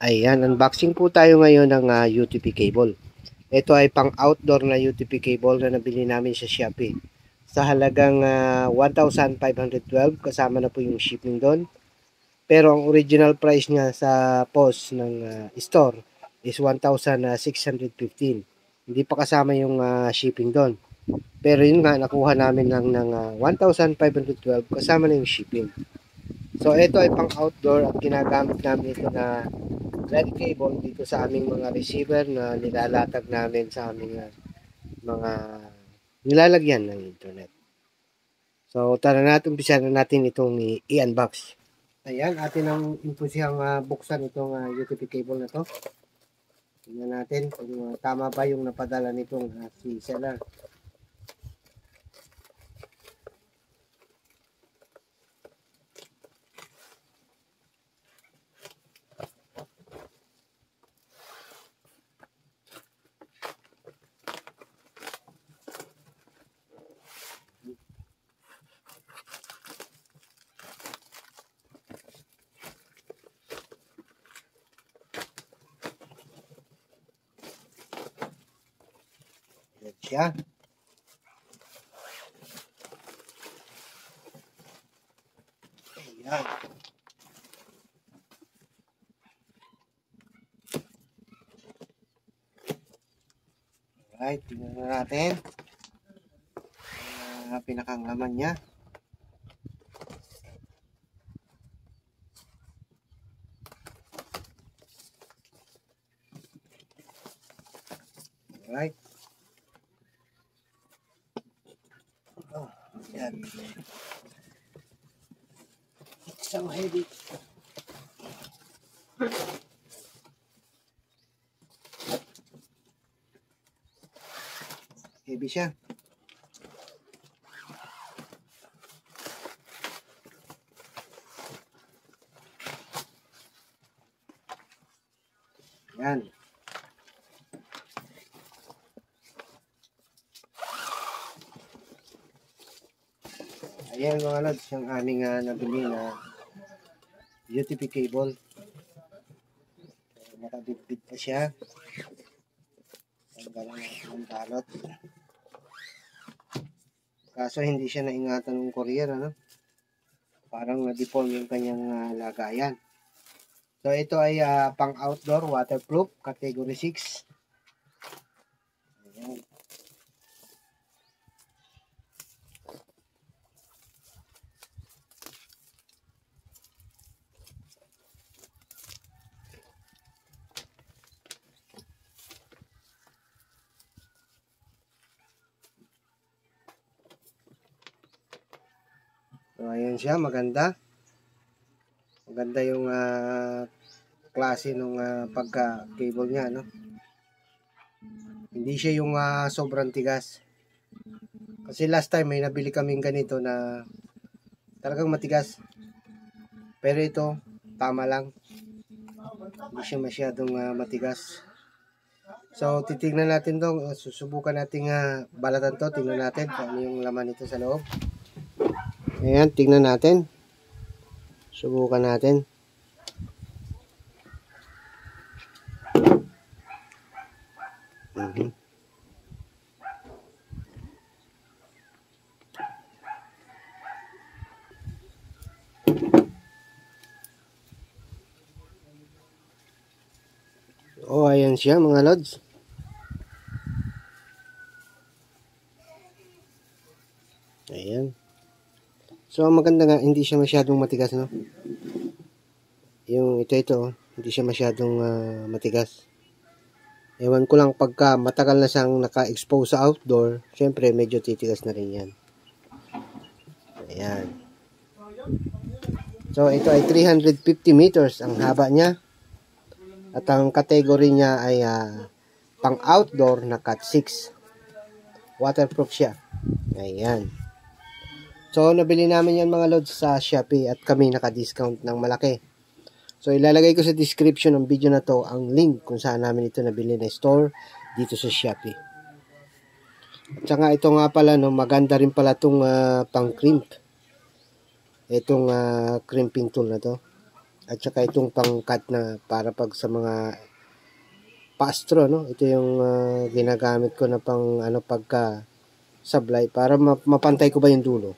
Ayan, unboxing po tayo ngayon ng UTP cable. Ito ay pang outdoor na UTP cable na nabili namin sa Shopee. Sa halagang 1,512 kasama na po yung shipping doon. Pero ang original price niya sa post ng store is 1,615. Hindi pa kasama yung shipping doon. Pero yun nga, nakuha namin lang ng 1,512 kasama na yung shipping. So ito ay pang outdoor at ginagamit namin ito na red cable dito sa aming mga receiver na nilalatag namin sa aming mga nilalagyan ng internet. So tara natin, umpisa na natin itong i-unbox. Ayan, atin ang impusihang buksan itong UTP cable na to. Tingnan natin kung tama ba yung napadala nitong si seller. Yan siya. Ayan. Alright, tingnan na natin. Pinakang laman niya. Alright. Oh, yan. It's so heavy. Heavy siya. Yan. Ayan mga lods, yung aming nabili na UTP cable. Nakabitbit pa siya. Tanggalan natin ang balot. Kaso hindi siya naingatan ng courier, ano? Parang na-deform yung kanyang lagayan. So ito ay pang outdoor, waterproof, category 6. Ayan. So ayan siya, maganda. Maganda yung klase ng pagka-cable niya, no? Hindi siya yung sobrang tigas. Kasi last time may nabili kaming ganito na talagang matigas. Pero ito, tama lang. Hindi siya masyadong matigas. So titignan natin to, susubukan nating balatan to, tingnan natin kung ano yung laman nito sa loob. Ayan, tingnan natin. Subukan natin. Oh, ayan siya mga lods. Ayan. So, maganda nga, hindi siya masyadong matigas, no? Yung ito, hindi siya masyadong matigas. Ewan ko lang pagka matagal na siyang naka-expose sa outdoor, syempre medyo titigas na rin yan. Ayan. So, ito ay 350 meters ang haba niya. At ang category niya ay pang outdoor na cat 6. Waterproof siya. Ayan. So, nabili namin yan mga lods sa Shopee at kami naka-discount ng malaki. So, ilalagay ko sa description ng video na to ang link kung saan namin ito nabili na store dito sa Shopee. At saka ito nga pala, no, maganda rin pala itong pang crimp. Itong crimping tool na to. At saka itong pang-cut na para pag sa mga pastro, no? Ito yung ginagamit ko na pang pagka sablay para mapantay ko ba yung dulo.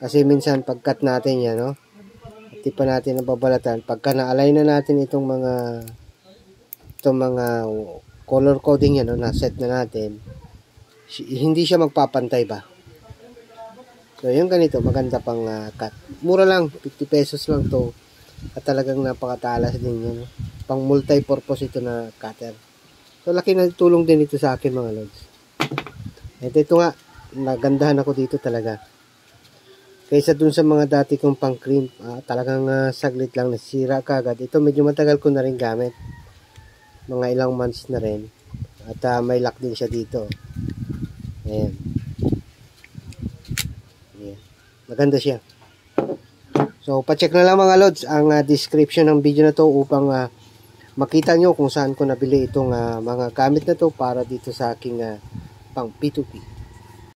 Kasi minsan pag-cut natin yan, no? At di pa natin nababalatan. Pagka na-align na natin itong mga color coding yan, no? Na-set na natin. Hindi siya magpapantay ba? So, yung ganito, maganda pang cut. Mura lang, 50 pesos lang to. At talagang napakatalas din yan. Pang multi-purpose ito na cutter. So, laki na tulong din ito sa akin mga lods. Ito nga, nagandahan ako dito talaga. Kaysa dun sa mga dati kong pang crimp, talagang saglit lang nasira kagad. Ito medyo matagal ko na rin gamit. Mga ilang months na rin. At may lock din siya dito. Ayan. Ayan. Maganda siya. So, pacheck na lang mga lods ang description ng video na to upang makita nyo kung saan ko nabili itong mga gamit na to para dito sa aking pang P2P.